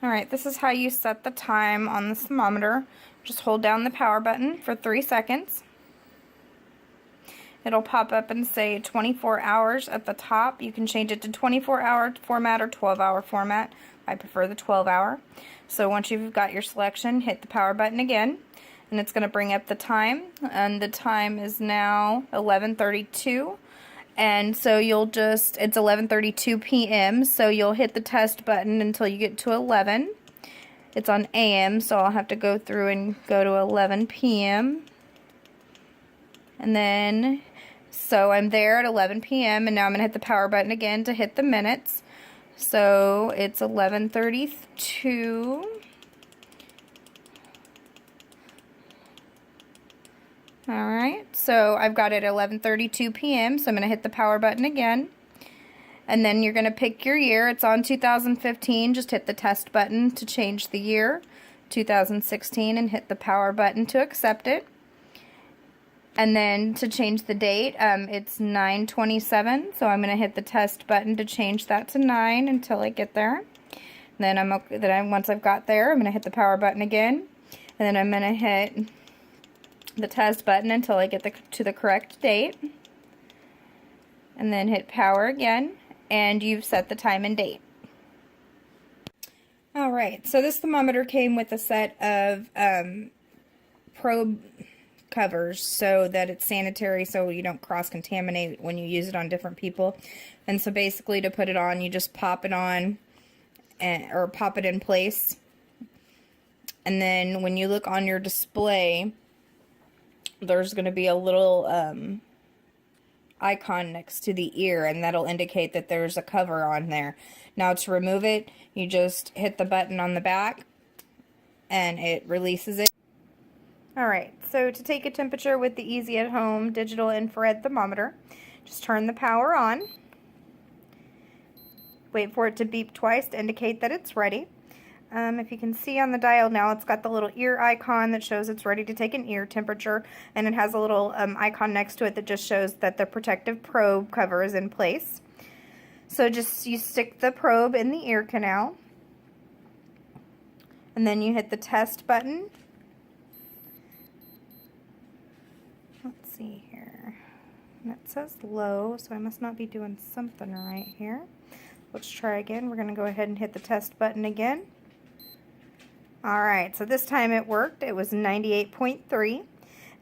Alright, this is how you set the time on the thermometer. Just hold down the power button for 3 seconds. It'll pop up and say 24 hours at the top. You can change it to 24-hour format or 12-hour format. I prefer the 12-hour. So once you've got your selection, hit the power button again, and it's going to bring up the time. And the time is now 11:32. And so it's 11:32 p.m. So you'll hit the test button until you get to 11. It's on AM, so I'll have to go through and go to 11 p.m. And then, so I'm there at 11 p.m. and now I'm going to hit the power button again to hit the minutes. So it's 11:32. Alright, so I've got it at 11:32 p.m. so I'm going to hit the power button again. And then you're going to pick your year. It's on 2015. Just hit the test button to change the year. 2016, and hit the power button to accept it. And then to change the date, it's 9/27, so I'm going to hit the test button to change that to 9 until I get there. Then once I've got there, I'm going to hit the power button again, and then I'm going to hit the test button until I get to the correct date, and then hit power again, and you've set the time and date. Alright, so this thermometer came with a set of probe covers so that it's sanitary, so you don't cross-contaminate when you use it on different people. And so basically, to put it on, you just pop it on, or pop it in place, and then when you look on your display, there's going to be a little icon next to the ear, and that'll indicate that there's a cover on there. Now to remove it, you just hit the button on the back and it releases it. Alright, so to take a temperature with the Easy at Home digital infrared thermometer, just turn the power on, wait for it to beep twice to indicate that it's ready. If you can see on the dial now, it's got the little ear icon that shows it's ready to take an ear temperature, and it has a little icon next to it that just shows that the protective probe cover is in place. So you stick the probe in the ear canal, and then you hit the test button. Let's see here. And it says low, so I must not be doing something right here. Let's try again. We're going to go ahead and hit the test button again. Alright, so this time it worked. It was 98.3.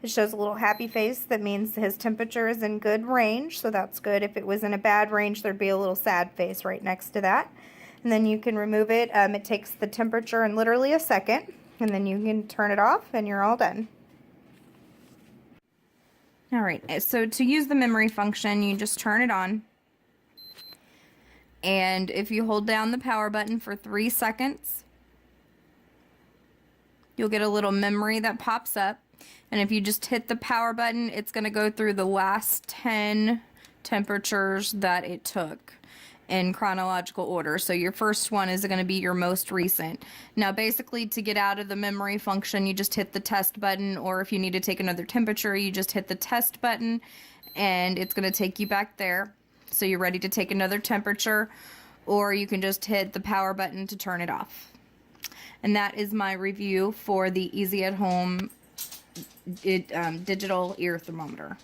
It shows a little happy face. That means his temperature is in good range, so that's good. If it was in a bad range, there'd be a little sad face right next to that. And then you can remove it. It takes the temperature in literally a second, and then you can turn it off and you're all done. Alright, so to use the memory function, you just turn it on. And if you hold down the power button for 3 seconds, you'll get a little memory that pops up. And if you just hit the power button, it's going to go through the last 10 temperatures that it took in chronological order. So your first one is going to be your most recent. Now basically, to get out of the memory function, you just hit the test button, or if you need to take another temperature, you just hit the test button and it's going to take you back there. So you're ready to take another temperature, or you can just hit the power button to turn it off. And that is my review for the Easy at Home digital ear thermometer.